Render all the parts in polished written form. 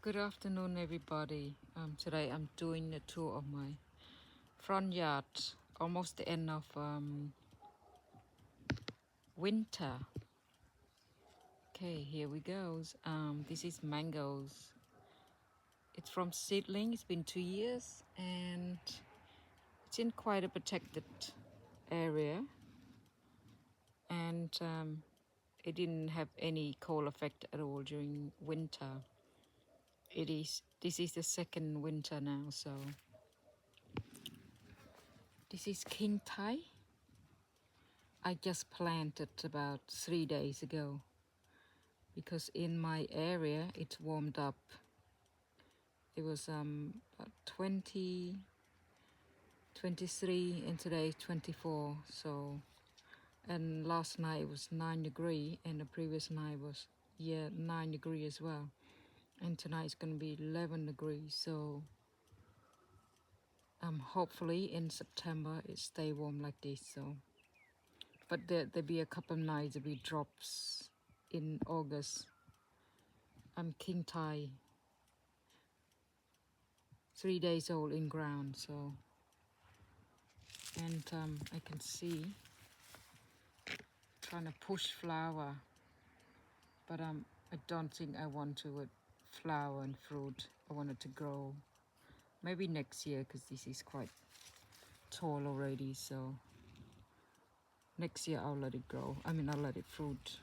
Good afternoon, everybody. Today I'm doing a tour of my front yard, almost the end of winter. Okay, here we go. This is mangoes. It's from seedling. It's been 2 years and it's in quite a protected area, and it didn't have any cold effect at all during winter. This is the second winter now, so this is King Thai. I just planted about 3 days ago because in my area it warmed up. It was about 20, 23, and today 24. So, and last night it was 9 degrees, and the previous night was 9 degrees as well. And tonight it's gonna be 11 degrees. So hopefully in September it stay warm like this. So, but there be a couple of nights there be drops in August. I'm King Thai, 3 days old in ground. So, and I can see trying to push flower, but I don't think I want to with flower and fruit. I want it to grow maybe next year because this is quite tall already. So next year I'll let it grow. I'll let it fruit.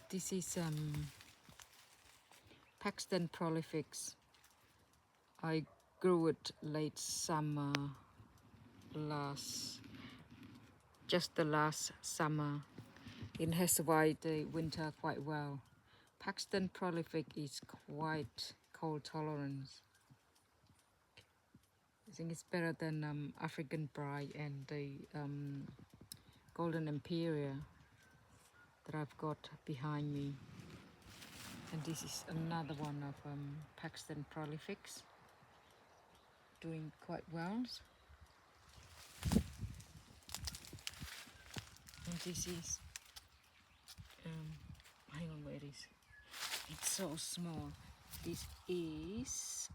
This is Paxton prolifix. I grew it late summer, just the last summer. It has survived the winter quite well. Paxton prolific is quite cold tolerance. I think it's better than African Pride and the Golden Imperial that I've got behind me. And this is another one of Paxton prolifix, doing quite well. And this is, hang on, where it is. It's so small. This is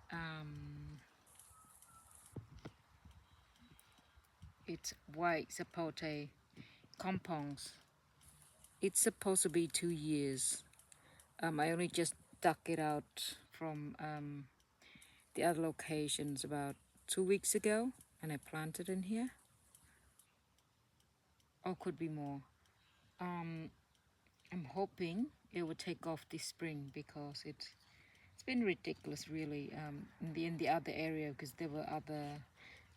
it's white sapote compounds. It's supposed to be 2 years. I only just dug it out from the other locations about 2 weeks ago, and I planted in here. Or could be more. I'm hoping it will take off this spring because it's been ridiculous, really, in the other area, because there were other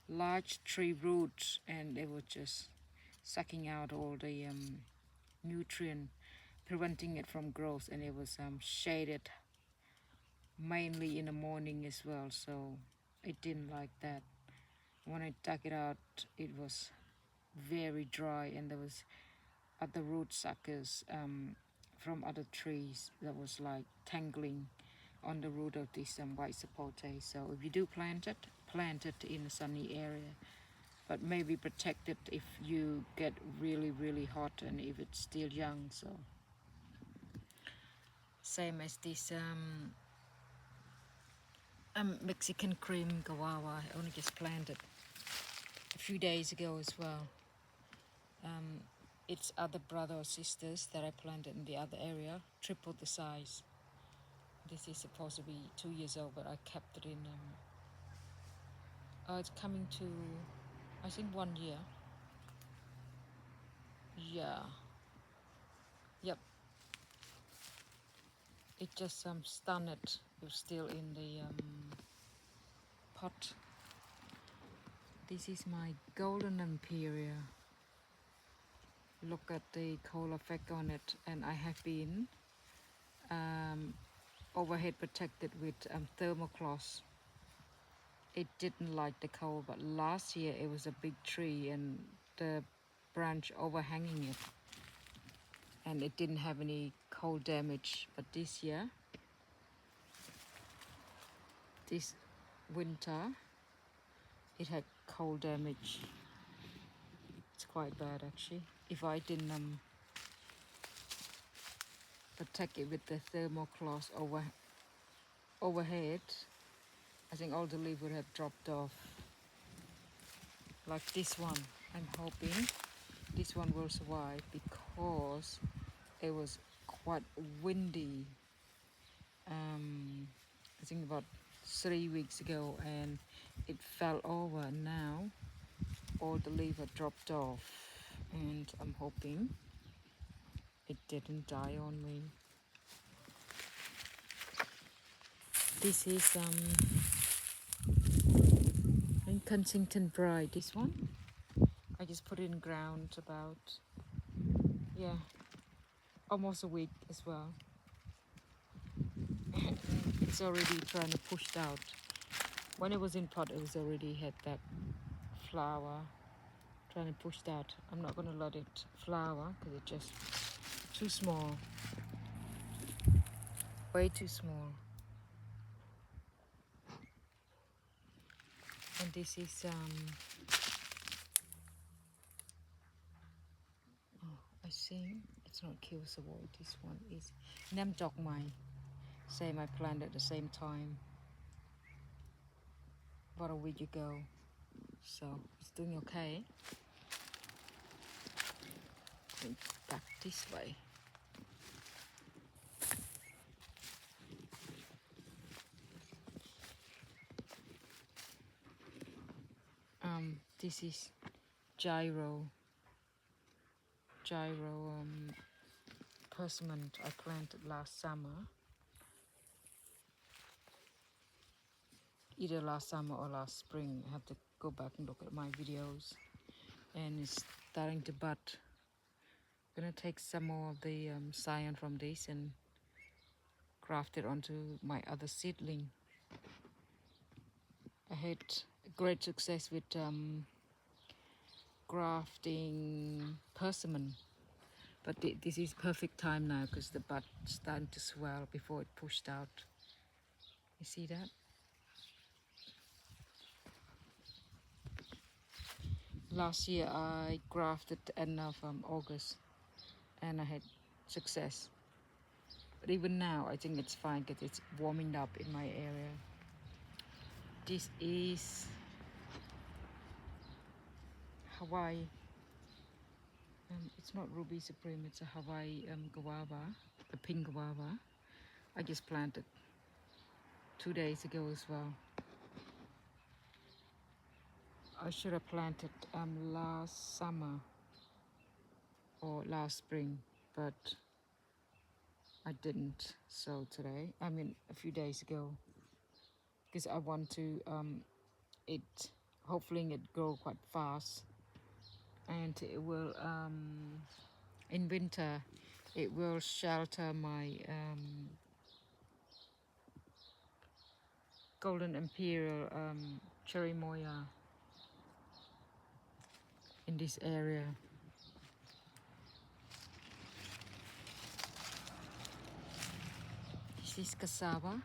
large tree roots and they were just sucking out all the nutrient, preventing it from growth, and it was shaded mainly in the morning as well, so I didn't like that. When I dug it out, it was very dry, and there was other root suckers from other trees that was like tangling on the root of this white sapote. So if you do plant it in a sunny area, but maybe protect it if you get really hot and if it's still young. So same as this Mexican cream guava. I only just planted a few days ago as well. It's other brother or sisters that I planted in the other area, triple the size. This is supposed to be 2 years old, but I kept it in. It's coming to, I think, 1 year. Yeah. Yep. It just stunned it. It was still in the pot. This is my Golden Imperial. Look at the cold effect on it, and I have been overhead protected with thermocloth. It didn't like the cold, but last year it was a big tree and the branch overhanging it, and it didn't have any cold damage. But this year, this winter, it had cold damage. It's quite bad actually. If I didn't protect it with the thermocloth overhead, I think all the leaves would have dropped off. Like this one, I'm hoping this one will survive because it was quite windy. I think about 3 weeks ago, and it fell over. Now all the leaves are dropped off, and I'm hoping it didn't die on me. This is in Kensington Bride. This one, I just put it in ground about, yeah, almost a week as well. It's already trying to push out. When it was in pot, it was already had that flower trying to push that. I'm not going to let it flower because it's just too small, way too small. And this is I think it's not Kilsaward. This one is Nam Dok Mai. Same, I planted at the same time about a week ago, so it's doing okay. Back this way. This is gyro persimmon I planted last summer, either last summer or last spring. I have to go back and look at my videos, and it's starting to bud. I'm gonna take some more of the scion from this and graft it onto my other seedling. I had great success with grafting persimmon, but this is perfect time now because the bud starting to swell before it pushed out. You see that? Last year I grafted end of August and I had success, but even now I think it's fine because it's warming up in my area. This is Hawaii. It's not Ruby Supreme, it's a Hawaii guava, a pink guava. I just planted 2 days ago as well. I should have planted last summer or last spring, but I didn't. So today, I mean a few days ago, because I want to hopefully it grow quite fast, and it will in winter it will shelter my golden imperial cherry moya in this area. This is cassava.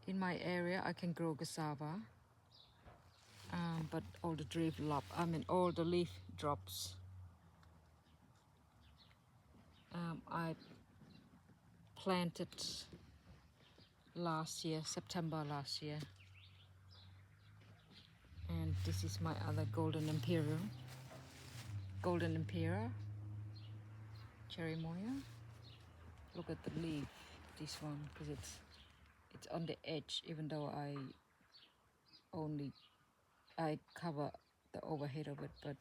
In my area I can grow cassava, but all the leaf drops. I planted last year, September last year, and this is my other golden imperial cherry moya. Look at the leaf, this one, because it's on the edge, even though I cover the overhead of it, but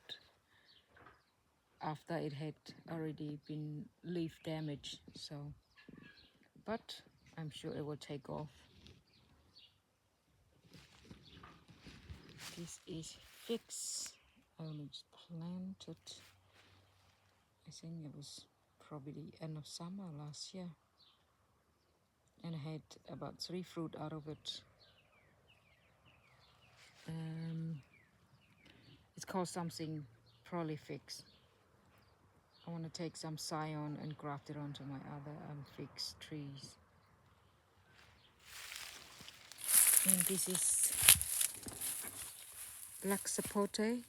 after it had already been leaf damage, so, but I'm sure it will take off. This is fix. I only just planted, I think it was probably end of summer last year, and I had about 3 fruit out of it. It's called something prolifix. I want to take some scion and graft it onto my other fix trees. And this is black sapote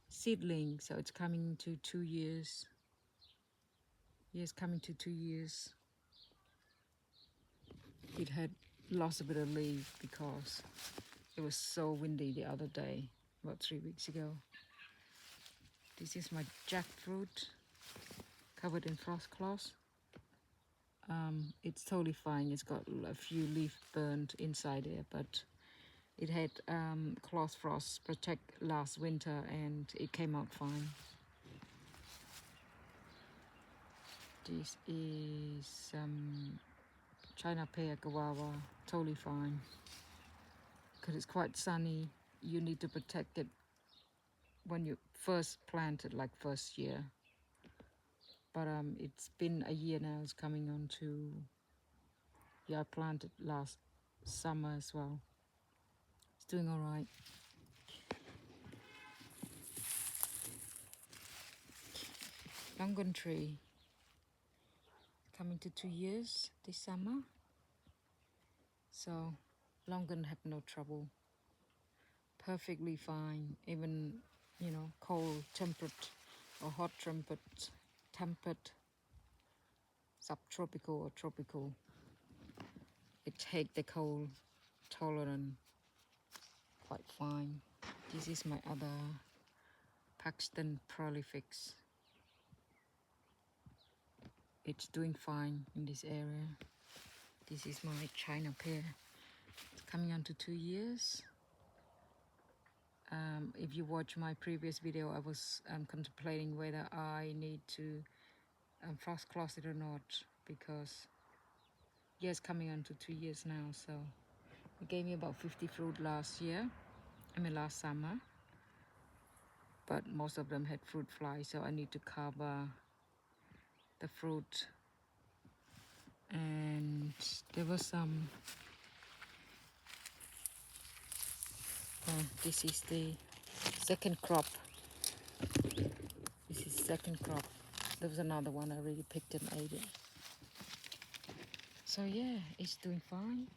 seedling, so it's coming to 2 years. Years coming to 2 years. It had lost a bit of leaf because it was so windy the other day, about 3 weeks ago. This is my jackfruit covered in frost cloth. It's totally fine. It's got a few leaves burned inside there, but it had cloth frost protect last winter and it came out fine. This is China pear guava, totally fine. Because it's quite sunny, you need to protect it when you first plant it, like first year. But it's been a year now. It's coming on to, yeah, I planted last summer as well. It's doing all right. Longan tree, coming to 2 years this summer. So longan have no trouble. Perfectly fine, even, you know, cold temperate or hot tempered, subtropical or tropical. It take the cold tolerant quite fine. This is my other Paxton prolifix. It's doing fine in this area. This is my China pear. It's coming on to 2 years. If you watch my previous video, I was contemplating whether I need to frost cloth it or not, because yeah, it's coming on to 2 years now. So it gave me about 50 fruit last summer, but most of them had fruit flies, so I need to cover the fruit. And there was some, this is the second crop. This is second crop. There was another one I already picked and ate it. So yeah, it's doing fine.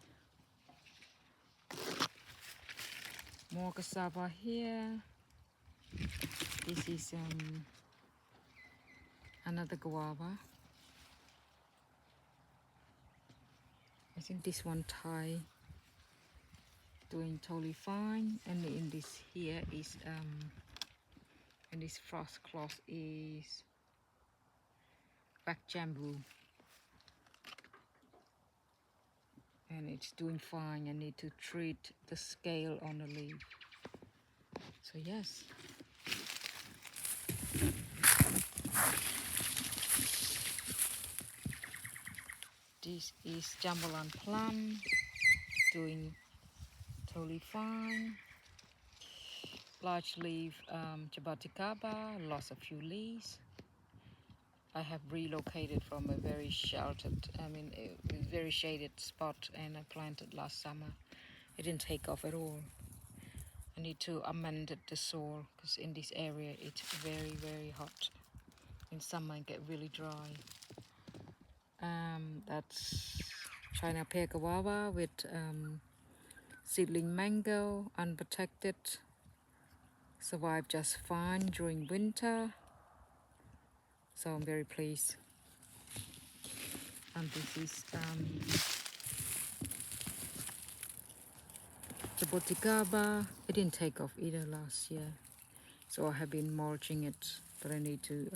More cassava here. This is another guava. I think this one Thai doing totally fine. And in this here is and this frost cloth is black jambu. And it's doing fine. I need to treat the scale on the leaf. So yes. This is Jambalan plum, doing totally fine. Large leaf Jaboticaba, lost a few leaves. I have relocated from a very sheltered, very shaded spot, and I planted last summer. It didn't take off at all. I need to amend the soil because in this area it's very, very hot. In summer it get really dry. That's China pear guava with seedling mango, unprotected. Survived just fine during winter. So I'm very pleased. And this is Jaboticaba. It didn't take off either last year. So I have been mulching it, but I need to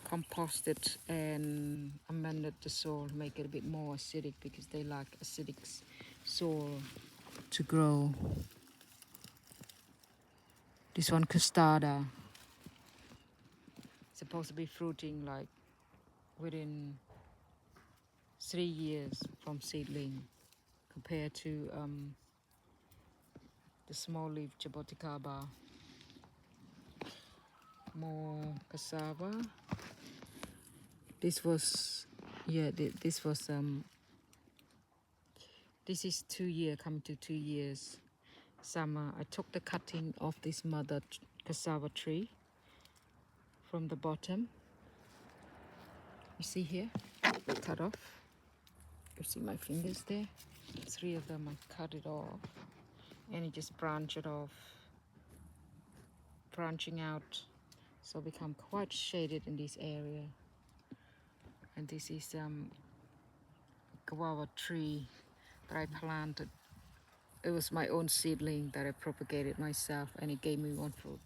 compost it and amend the soil, make it a bit more acidic because they like acidic soil to grow. This one custarda, supposed to be fruiting like within 3 years from seedling, compared to the small leaf Jaboticaba. More cassava. This was, yeah, this was this is 2 year, coming to 2 years summer. I took the cutting of this mother cassava tree from the bottom. You see here, cut off. You see my fingers there? 3 of them, I cut it off, and it just branched off, branching out, so become quite shaded in this area. And this is guava tree that I planted. It was my own seedling that I propagated myself, and it gave me one fruit.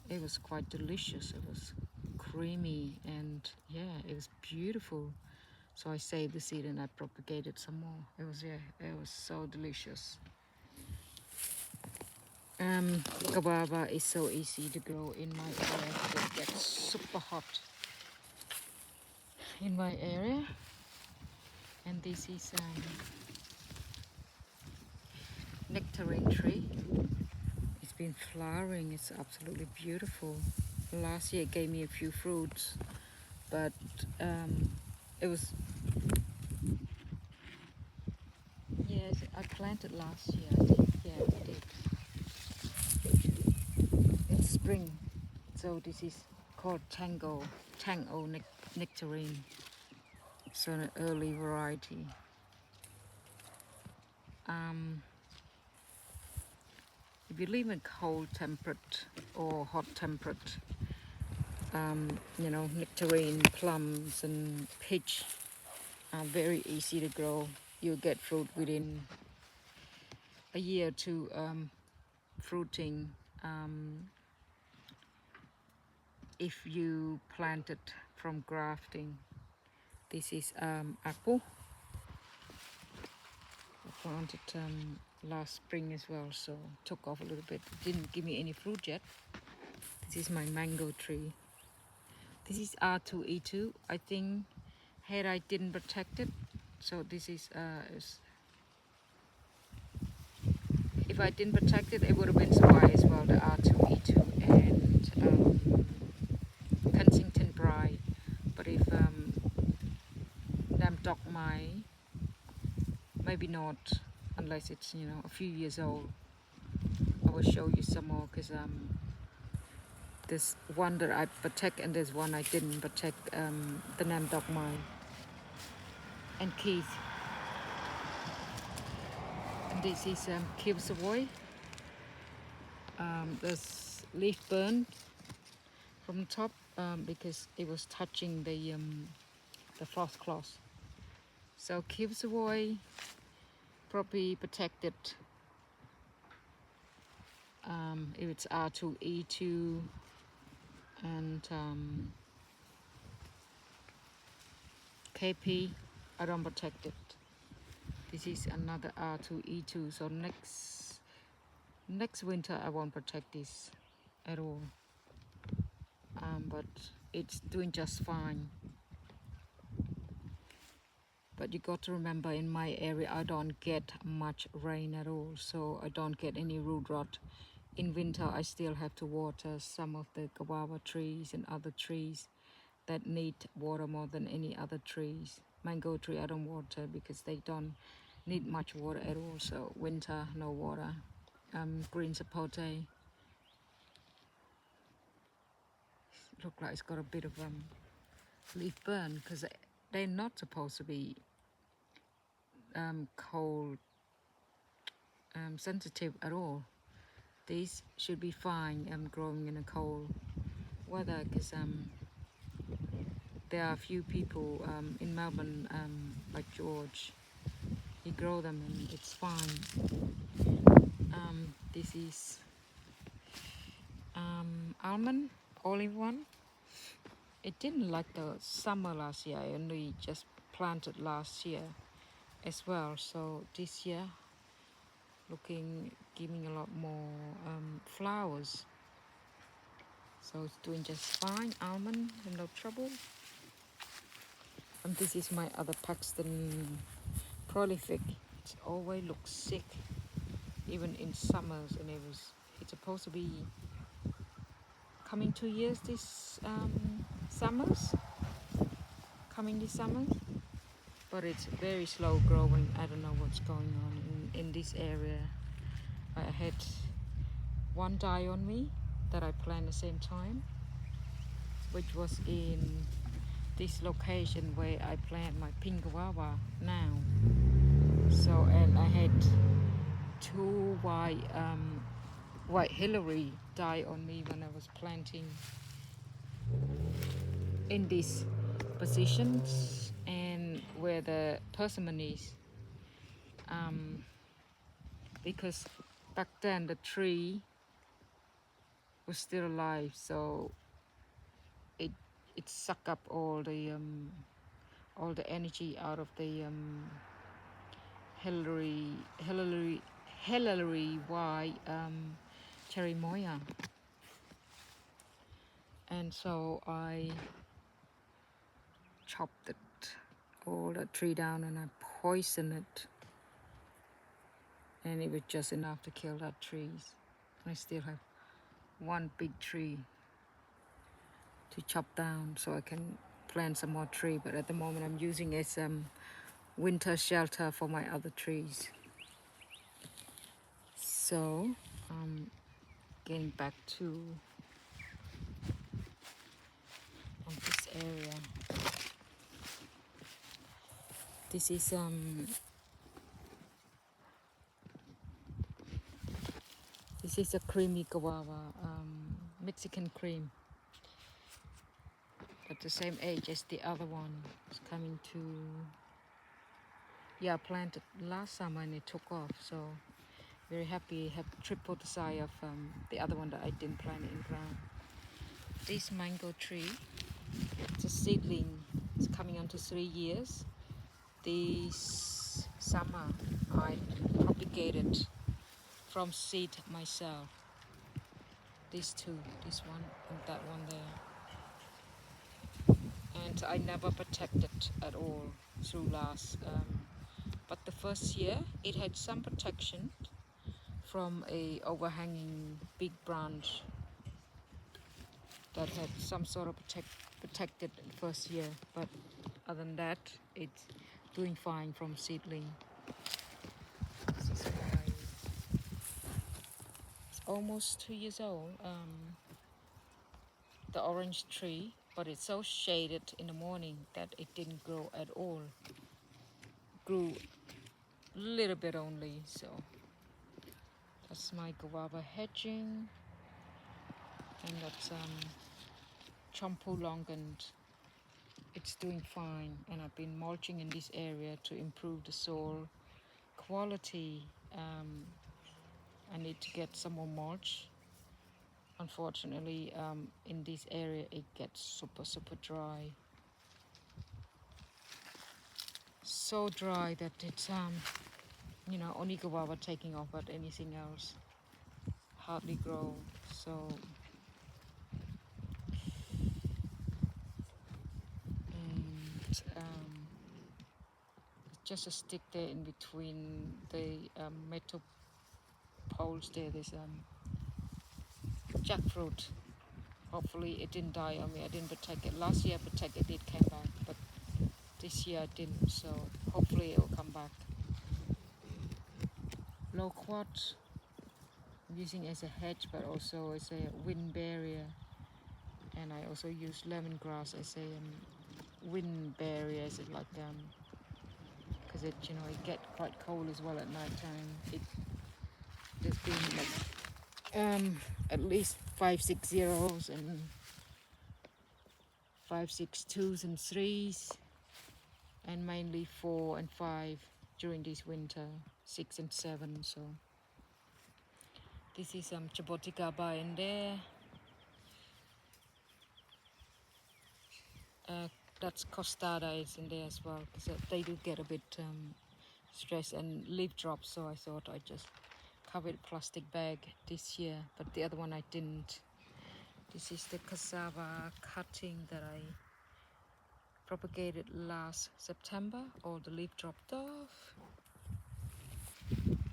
It was quite delicious. It was creamy, and yeah, it was beautiful. So I saved the seed and I propagated some more. It was so delicious. Guava is so easy to grow in my area because it gets super hot in my area. And this is nectarine tree. It's been flowering. It's absolutely beautiful. Last year it gave me a few fruits, but it was, yes, I planted last year, I think. Yeah, I did. It's spring, so this is called tango nectarine. So an early variety. If you live in cold temperate or hot temperate, nectarine, plums and peach are very easy to grow. You'll get fruit within a year to fruiting if you plant it from grafting. This is apple. I planted last spring as well, so took off a little bit. It didn't give me any fruit yet. This is my mango tree. This is R2E2. I think here I didn't protect it, so this is if I didn't protect it, it would have been Sawai as well, the R2E2 and Kensington Bride. But if Nam Dok Mai, maybe not, unless it's a few years old. I will show you some more because there's one that I protect and there's one I didn't protect, the Nam Dok Mai and Keith. And this is Kill Savoy. There's leaf burn from the top because it was touching the frost cloth. So Kill Savoy probably protected if it's R2E2 and KP, I don't protect it. This is another R2E2, so next winter I won't protect this at all. But it's doing just fine. But you got to remember, in my area I don't get much rain at all, so I don't get any root rot. In winter I still have to water some of the guava trees and other trees that need water more than any other trees. Mango tree I don't water because they don't need much water at all, so winter no water. Green sapote, look like it's got a bit of leaf burn because they're not supposed to be cold sensitive at all. These should be fine growing in a cold weather because there are a few people in Melbourne, like George, he grow them and it's fine. This is almond, olive one. It didn't like the summer last year. I only just planted last year as well, so this year giving a lot more flowers, so it's doing just fine. Almond, no trouble. And this is my other Paxton prolific. It always looks sick even in summers, and it's supposed to be coming 2 years this summer, but it's very slow growing. I don't know what's going on in this area. I had one die on me that I planted at the same time, which was in this location where I plant my pink guava now. So, and I had two white Hillary die on me when I was planting in this positions and where the persimmon is, because back then the tree was still alive, so it sucked up all the energy out of the Hillary Y cherry moya, and so I chopped all the tree down and I poisoned it, and it was just enough to kill that trees. I still have one big tree to chop down so I can plant some more tree, but at the moment I'm using it as winter shelter for my other trees. So getting back to this area, this is a creamy guava, Mexican cream, at the same age as the other one. It's coming to, yeah, planted last summer and it took off, so very happy. Have triple the size of the other one that I didn't plant in ground. This mango tree, it's a seedling. It's coming on to 3 years. This summer I propagated from seed myself. These two, this one and that one there. And I never protected at all through last. But the first year it had some protection from a overhanging big branch that had some sort of protected the first year, but other than that it's doing fine from seedling. This is why it's almost 2 years old, the orange tree, but it's so shaded in the morning that it didn't grow at all. Grew a little bit only. So that's my guava hedging, and that's champu longan. It's doing fine, and I've been mulching in this area to improve the soil quality. I need to get some more mulch. Unfortunately, in this area it gets super dry, so dry that it's only guava taking off, but anything else hardly grow. So just a stick there in between the metal poles there. There's jackfruit. Hopefully it didn't die on me. I didn't protect it. Last year I protected it, came back, but this year I didn't, so hopefully it will come back. Loquat I'm using as a hedge, but also as a wind barrier, and I also use lemongrass as a wind barrier, as it like because it it get quite cold as well at night time. There's been like at least 5, 6 zeros and 5, 6 twos and threes, and mainly 4 and 5 during this winter, 6 and 7. So this is chaboticaba in there. That's costada is in there as well, because they do get a bit stressed, and leaf drops, so I thought I'd just cover it plastic bag this year, but the other one I didn't. This is the cassava cutting that I propagated last September. All the leaf dropped off.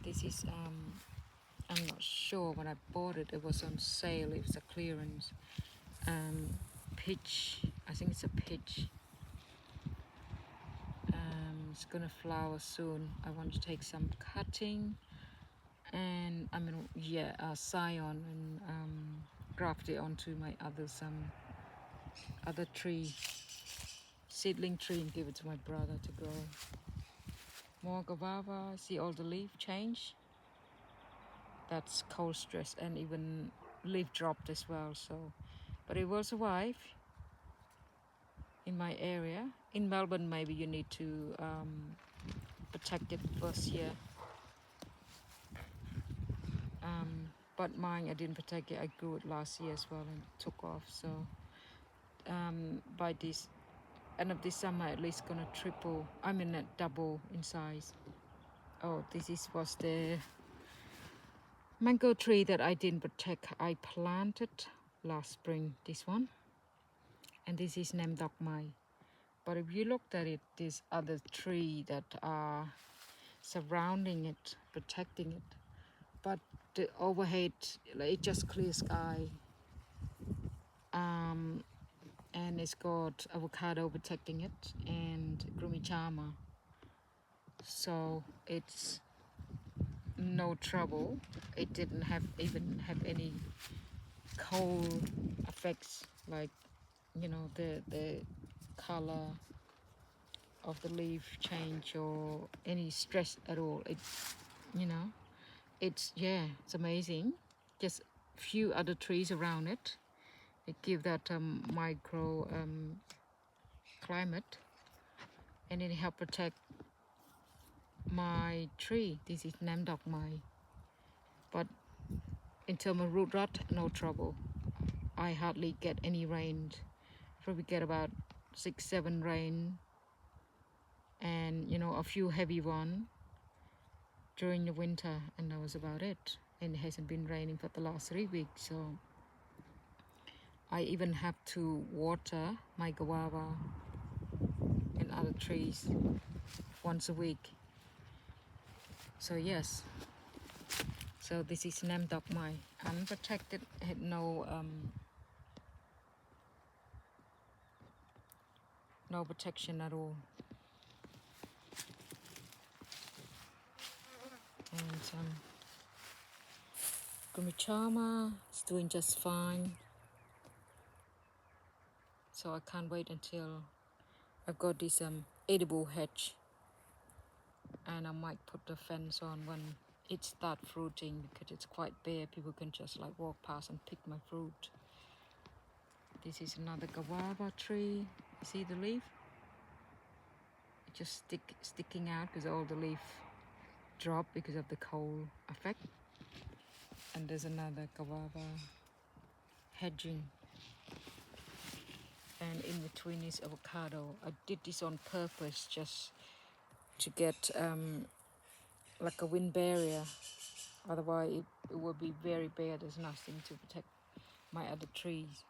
This is I'm not sure, when I bought it it was on sale, it was a clearance. Peach, I think it's a peach. It's gonna flower soon. I want to take some cutting and scion and graft it onto my other tree, seedling tree, and give it to my brother to grow. More guava. See all the leaf change? That's cold stress, and even leaf dropped as well. So, but it will survive. in my area. In Melbourne, maybe you need to protect it first year. But mine, I didn't protect it. I grew it last year as well and took off. So by this end of this summer, at least gonna triple. I mean, double in size. Oh, was the mango tree that I didn't protect. I planted last spring. This one, and this is Nam Dok Mai. But if you looked at it, this other tree that are surrounding it, protecting it, but the overhead, like, it's just clear sky, and it's got avocado protecting it and grumichama, so it's no trouble. It didn't even have any cold effects, like, you know, the color of the leaf change or any stress at all. It, you know, it's, yeah, it's amazing. Just few other trees around it. It give that micro climate, and it help protect my tree. This is Nam Dok Mai. But in terms of root rot, no trouble. I hardly get any rain. Probably get about 6-7 rain, and you know, a few heavy one during the winter, and that was about it. And it hasn't been raining for the last 3 weeks, so I even have to water my guava and other trees once a week. So yes, so this is Nam Dok Mai, unprotected, had no protection at all. And Gumichama is doing just fine. So I can't wait until I've got this edible hedge, and I might put the fence on when it starts fruiting, because it's quite bare. People can just like walk past and pick my fruit. This is another guava tree. You see the leaf? It's just sticking out because all the leaf drop because of the cold effect. And there's another guava hedging, and in between is avocado. I did this on purpose just to get like a wind barrier. Otherwise it would be very bare. There's nothing to protect my other trees,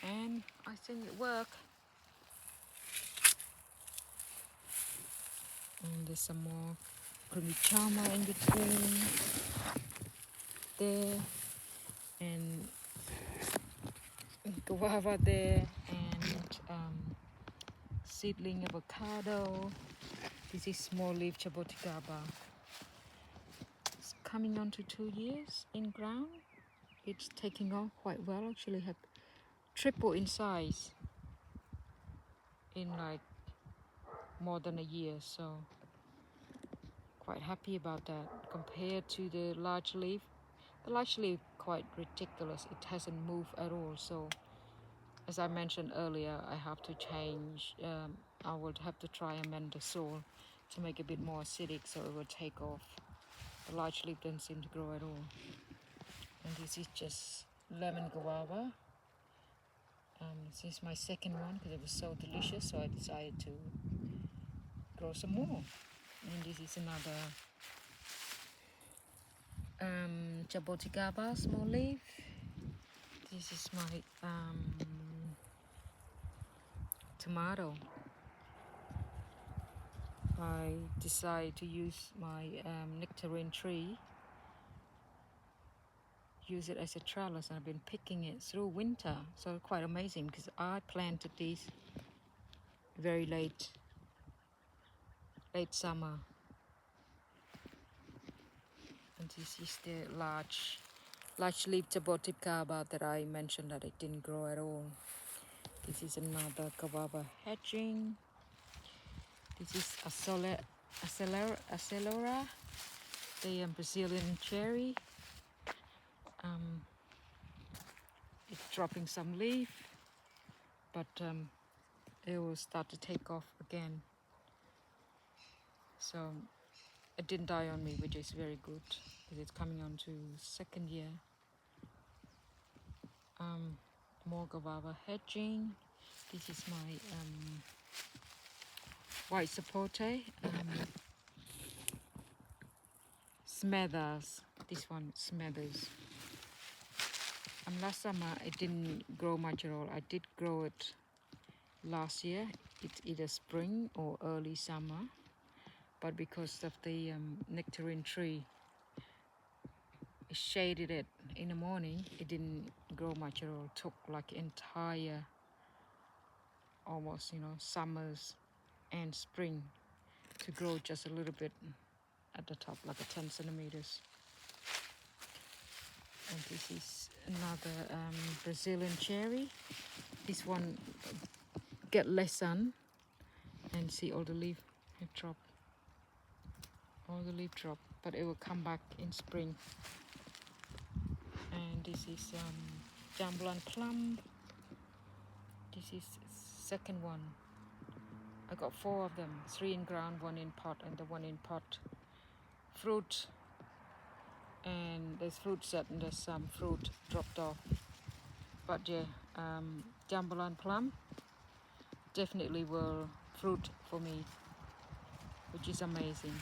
and I think it worked. And there's some more grumichama in between there, and guava there, and seedling avocado. This is small leaf chaboticaba. It's coming on to 2 years in ground. It's taking off quite well. Actually have triple in size in like more than a year, so quite happy about that. Compared to the large leaf, the large leaf quite ridiculous. It hasn't moved at all. So as I mentioned earlier, I have to change. I would have to try and amend the soil to make it a bit more acidic, so it will take off. The large leaf doesn't seem to grow at all. And this is just lemon guava. This is my second one because it was so delicious, so I decided to grow some more. And this is another jaboticaba, small leaf. This is my tomato. I decided to use my nectarine tree, use it as a trellis, and I've been picking it through winter. So quite amazing because I planted these very late summer. And this is the large leaf jaboticaba that I mentioned that it didn't grow at all. This is another guava hedging. This is Acelera, the Brazilian cherry. It's dropping some leaf, but it will start to take off again. So it didn't die on me, which is very good because it's coming on to second year. More guava hedging. This is my white sapote. Smethers. This one smethers. Last summer it didn't grow much at all. I did grow it last year. It's either spring or early summer, but because of the nectarine tree, it shaded it in the morning, it didn't grow much at all. It took like entire, almost, summers and spring to grow just a little bit at the top, like a 10 centimeters. And this is another Brazilian cherry. This one get less sun, and see all the leaf drop, but it will come back in spring. And this is jambulan plum. This is second one. I got 4 of them, 3 in ground, 1 in pot, and the 1 in pot. Fruit, and there's fruit set and there's some fruit dropped off. But yeah, jambulan plum definitely will fruit for me, which is amazing.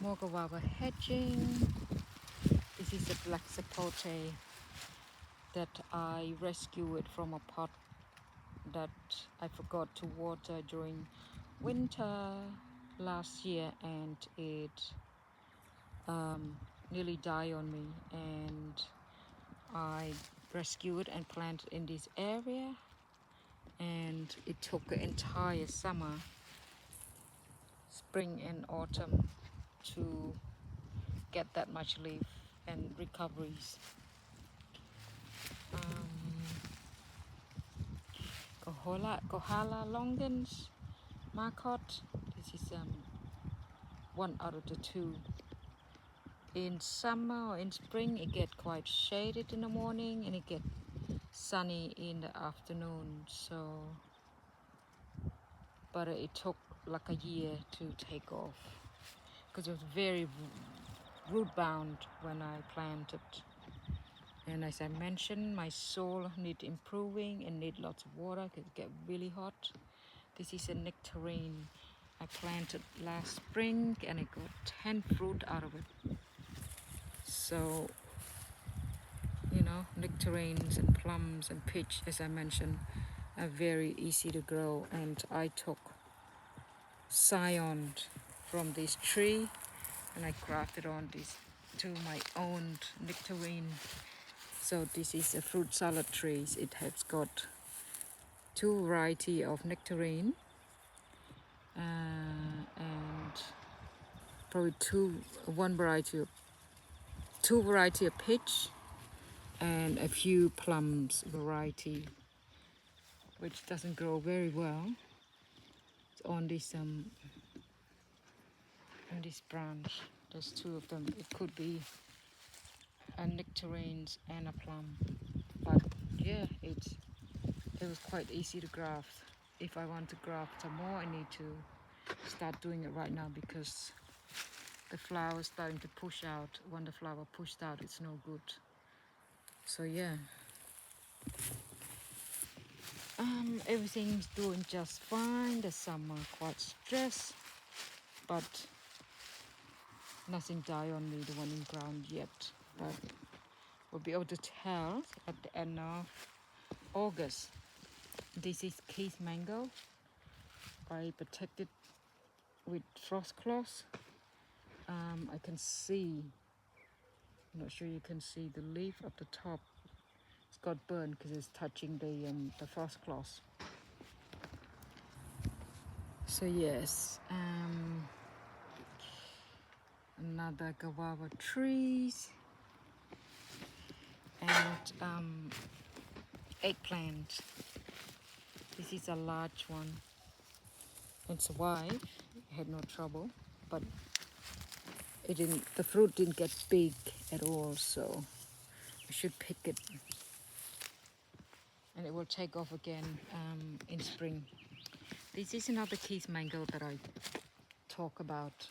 More guava hedging. This is a black sapote that I rescued from a pot that I forgot to water during winter last year, and it nearly died on me, and I rescued and planted in this area, and it took the entire summer, spring and autumn to get that much leaf and recoveries. Kohala longens, marcot. This is one out of the 2. In summer or in spring, it get quite shaded in the morning, and it get sunny in the afternoon. So, but it took like a year to take off because it was very root bound when I planted. And as I mentioned, my soil need improving and need lots of water because it get really hot. This is a nectarine I planted last spring, and I got 10 fruit out of it. So, nectarines and plums and peach, as I mentioned, are very easy to grow. And I took scion from this tree, and I grafted on this to my own nectarine. So this is a fruit salad tree. It has got 2 varieties of nectarine, and probably 2 variety of peach, and a few plums variety, which doesn't grow very well. It's on this branch. There's 2 of them. It could be a nectarines and a plum, but yeah, it was quite easy to graft. If I want to graft some more, I need to start doing it right now because the flower is starting to push out. When the flower pushed out, it's no good. So yeah, everything's doing just fine. The summer quite stressed, but nothing died on me, the one in ground yet. But we'll be able to tell at the end of August. This is Keith mango. I protected with frost cloth. I can see, I'm not sure you can see the leaf at the top. It's got burned because it's touching the frost cloth. So yes, another guava trees, and eggplant. This is a large one. It survived. It had no trouble, but the fruit didn't get big at all, so I should pick it and it will take off again in spring. This is another Keith mango that I talk about,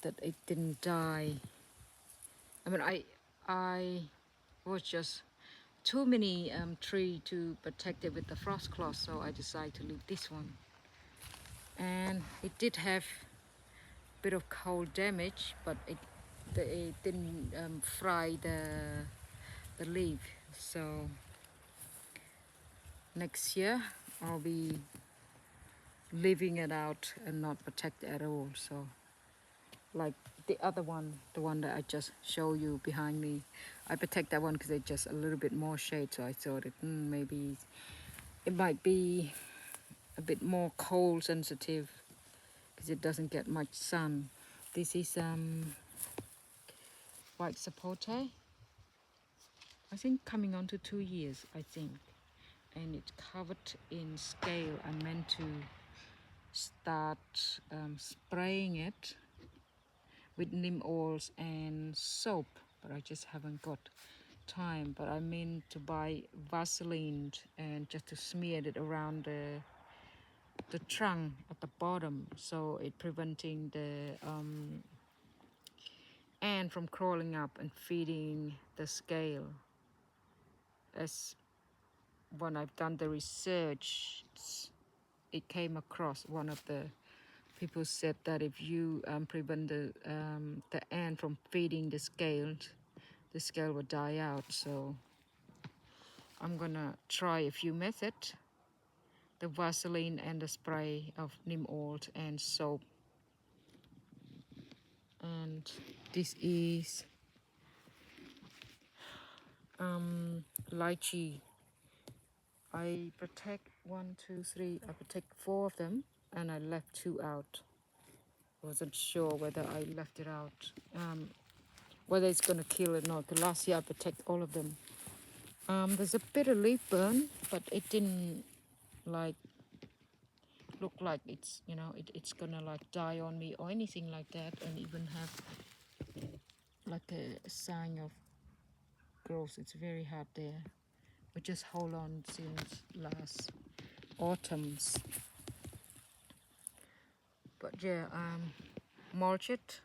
that it didn't die. I mean, I was just too many tree to protect it with the frost cloth, so I decided to leave this one. And it did have a bit of cold damage, but it didn't fry the leaf. So next year I'll be leaving it out and not protect it at all. So like the other one, the one that I just show you behind me, I protect that one because it's just a little bit more shade. So I thought it maybe it might be a bit more cold sensitive because it doesn't get much sun. This is white sapote. I think coming on to 2 years, I think, and it's covered in scale. I meant to start spraying it with neem oils and soap, but I just haven't got time. But I mean to buy Vaseline and just to smear it around the trunk at the bottom, so it preventing the ant from crawling up and feeding the scale. As when I've done the research, it came across one of the people said that if you prevent the ant from feeding the scale will die out. So I'm gonna try a few methods: the Vaseline and the spray of neem oil and soap. And this is lychee. I protect 1, 2, 3. I protect 4 of them, and I left 2 out. Wasn't sure whether I left it out, whether it's gonna kill it or not. The last year I protect all of them. There's a bit of leaf burn, but it didn't like look like it's it's gonna like die on me or anything like that, and even have like a sign of growth. It's very hard there. We just hold on since last autumns. But yeah, mulch it.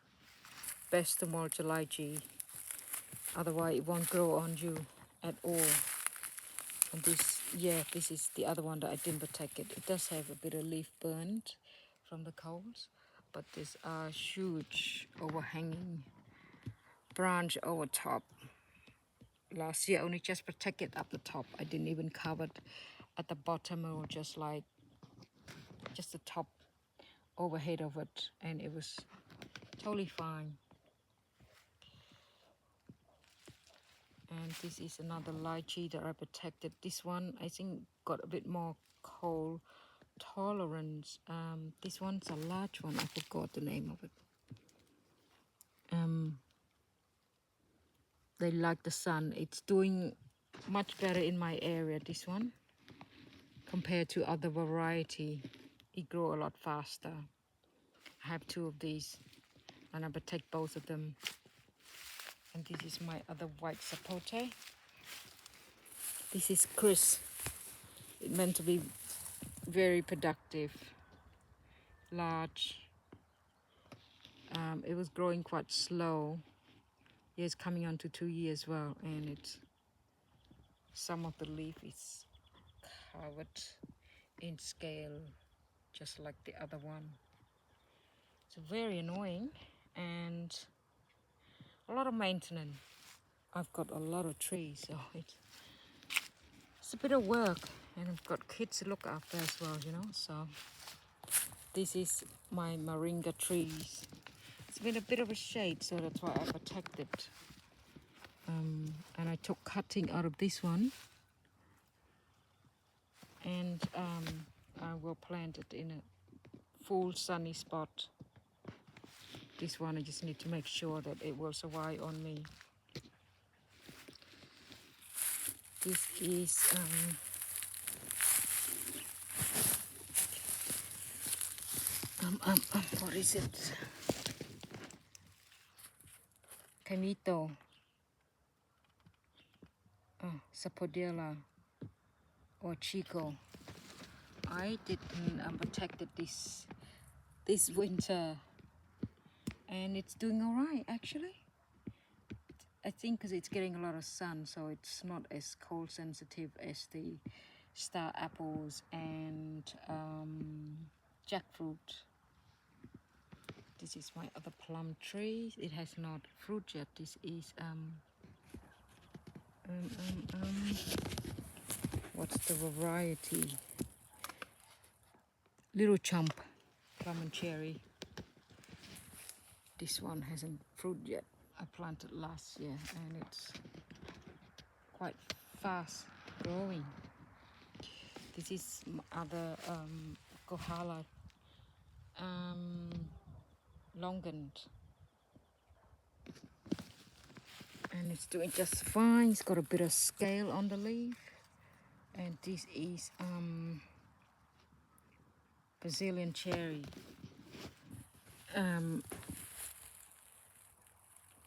Best to mulch a lychee, otherwise it won't grow on you at all. And this is the other one that I didn't protect it. It does have a bit of leaf burned from the colds, but there's a huge overhanging branch over top. Last year I only just protected up the top. I didn't even cover it at the bottom, or just the top overhead of it, and it was totally fine. And this is another lychee that I protected. This one I think got a bit more cold tolerance. This one's a large one. I forgot the name of it. They like the sun. It's doing much better in my area, this one, compared to other variety. It grow a lot faster. I have 2 of these, and I protect both of them. And this is my other white sapote. This is Chris. It meant to be very productive, large. It was growing quite slow. It's coming on to 2 years as well, and it's some of the leaf is covered in scale, just like the other one. It's very annoying and a lot of maintenance. I've got a lot of trees, so it's a bit of work, and I've got kids to look after as well, so this is my moringa trees. It's been a bit of a shade, so that's why I protected. And I took cutting out of this one, and I will plant it in a full sunny spot. This one I just need to make sure that it will survive on me. This is what is it? Camito. Sapodilla. or Chico. I didn't protect it this winter, and it's doing all right actually. I think because it's getting a lot of sun, so it's not as cold sensitive as the star apples and jackfruit. This is my other plum tree. It has not fruit yet. This is what's the variety? Little chump, plum and cherry. This one hasn't fruit yet. I planted last year and it's quite fast growing. This is other Kohala longant, and it's doing just fine. It's got a bit of scale on the leaf. And this is Brazilian cherry.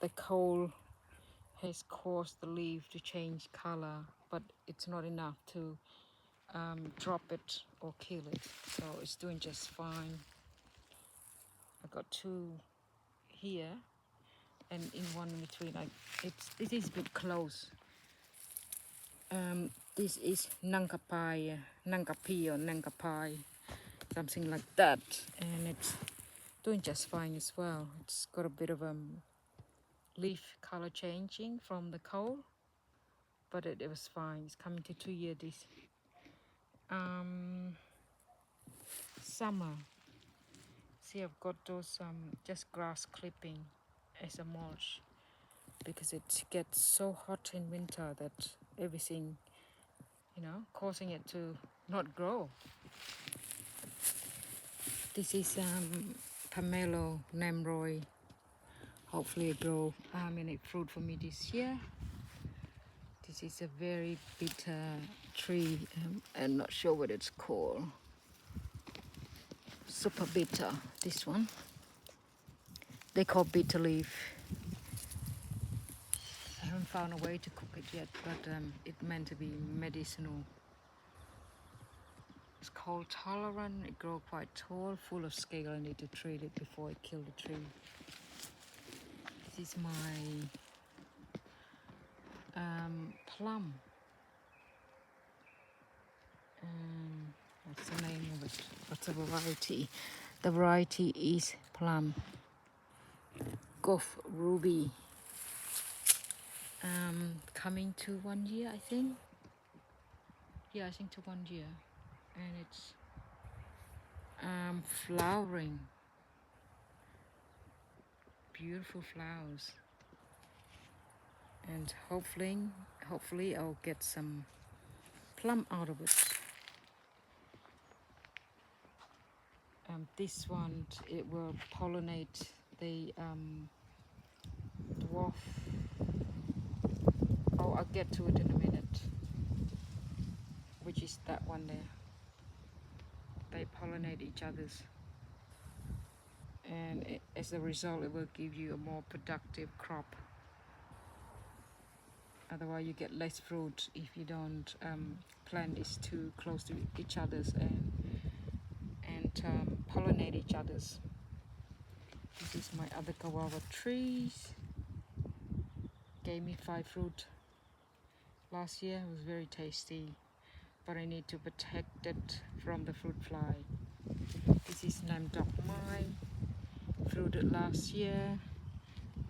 The cold has caused the leaf to change color, but it's not enough to drop it or kill it, so it's doing just fine. I got two here, and in one in between. It is a bit close. This is Nankapai, Nankapi or Nankapai, something like that, and it's doing just fine as well. It's got a bit of leaf color changing from the cold, but it was fine. It's coming to 2 years this summer. See, I've got those just grass clipping as a mulch, because it gets so hot in winter that everything, causing it to not grow. This is Pomelo Namroy. Hopefully it grow fruit for me this year. This is a very bitter tree. I'm not sure what it's called. Super bitter, this one. They call bitter leaf. I haven't found a way to cook it yet, but it's meant to be medicinal. It's cold tolerant. It grows quite tall, full of scale. I need to treat it before I kill the tree. This is my plum. What's the name of it? What's the variety? The variety is plum. Gulf Ruby. Coming to 1 year, I think. Yeah, I think to 1 year. And it's flowering. Beautiful flowers. And hopefully I'll get some plum out of it. This one, it will pollinate the dwarf. Oh, I'll get to it in a minute. Which is that one there. They pollinate each other's. And as a result, it will give you a more productive crop. Otherwise, you get less fruit if you don't plant these too close to each other's and pollinate each other's. This is my other guava trees. Gave me 5 fruit last year. It was very tasty, but I need to protect it from the fruit fly. This is Nam Dok Mai. Fruited last year.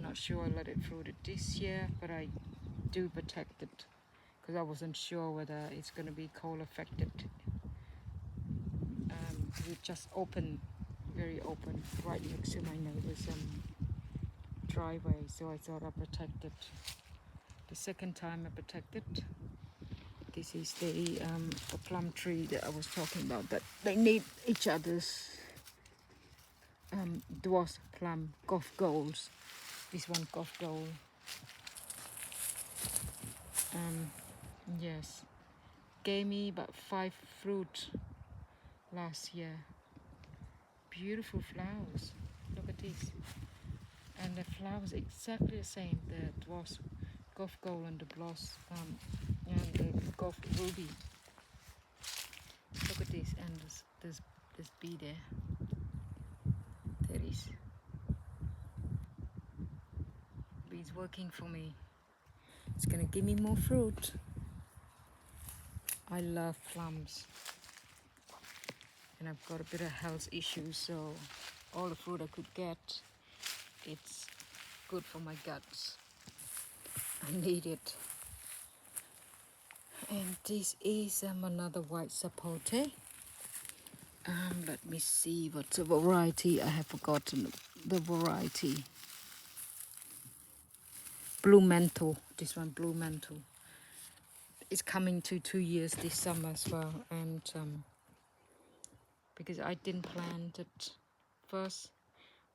Not sure I let it fruited this year, but I do protect it because I wasn't sure whether it's going to be cold affected. It just open, very open, right next to my neighbor's driveway, so I thought I'd protect it. The second time I protected. This is the plum tree that I was talking about, that they need each other's dwarf plum, golf goals. This one golf goal. Yes, gave me about 5 fruit last year. Beautiful flowers. Look at this. And the flowers exactly the same. The dwarf golf gold and the blossom and the golf ruby. and there's bee there. There is. Bee's working for me. It's gonna give me more fruit. I love plums, and I've got a bit of health issues, so all the fruit I could get, it's good for my guts. I need it. And this is another white sapote. Let me see what's the variety. I have forgotten the variety. Blue mantle. This one, blue mantle. It's coming to 2 years this summer as well. And because I didn't plant it first,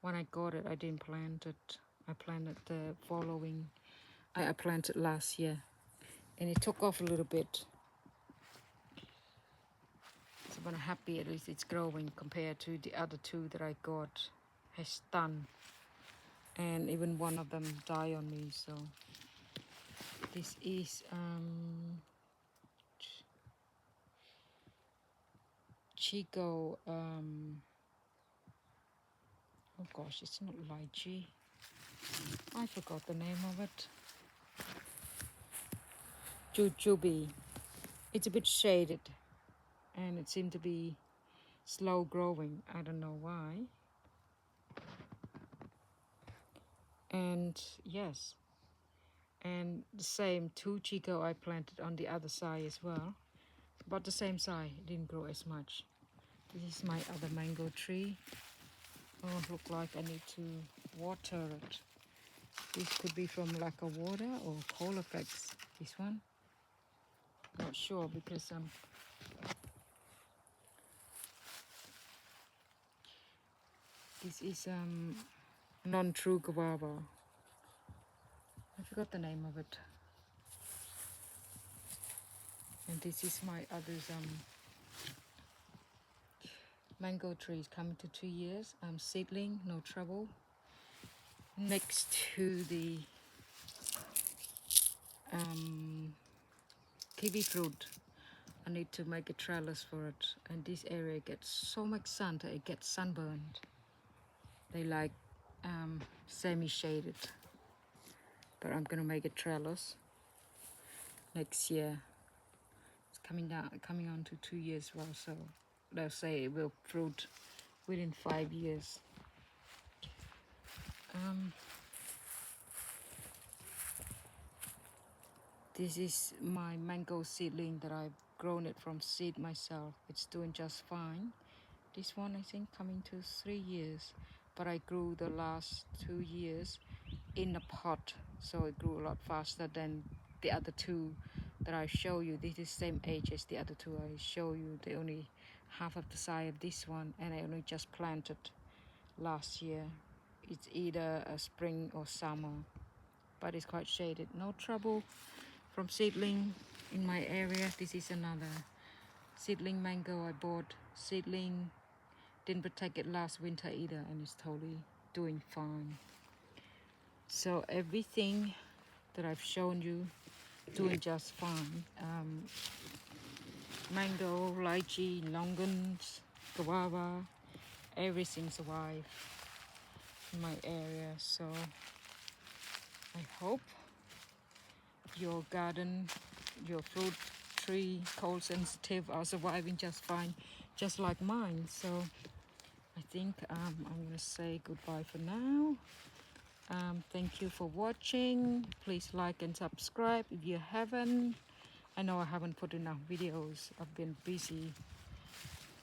when I got it, I didn't plant it. I planted the following. I planted last year, and it took off a little bit. So I'm happy at least it's growing compared to the other two that I got has done, and even one of them died on me. So this is Chico. Oh gosh, it's not lychee. I forgot the name of it. Jujube. It's a bit shaded, and it seemed to be slow growing. I don't know why. And yes, and the same 2 Chico I planted on the other side as well, but the same size. It didn't grow as much. This is my other mango tree. Oh, look like I need to water it. This could be from lack of water or cold effects. This one, not sure, because this is non-true guava. I forgot the name of it. And this is my others mango trees coming to 2 years. Seedling, no trouble. Next to the kiwi fruit, I need to make a trellis for it. And this area gets so much sun that it gets sunburned. They like semi-shaded, but I'm gonna make a trellis next year. It's coming on to 2 years well, so they'll say it will fruit within 5 years. This is my mango seedling that I've grown it from seed myself. It's doing just fine. This one, I think, coming to 3 years, but I grew the last 2 years in a pot, so it grew a lot faster than the other two that I show you. This is same age as the other two I show you. They only half of the size of this one, and I only just planted last year. It's either a spring or summer, but it's quite shaded. No trouble from seedling in my area. This is another seedling mango I bought. Seedling, didn't protect it last winter either, and it's totally doing fine. So everything that I've shown you doing just fine. Mango, lychee, longans, guava, everything survived in my area. So I hope your garden, your fruit tree, cold sensitive are surviving just fine, just like mine. So I think I'm gonna say goodbye for now. Thank you for watching. Please like and subscribe if you haven't. I know I haven't put enough videos. I've been busy.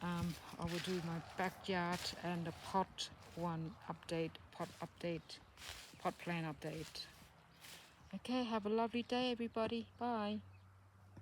I will do my backyard and the pot update, pot plant update. Okay, have a lovely day, everybody. Bye.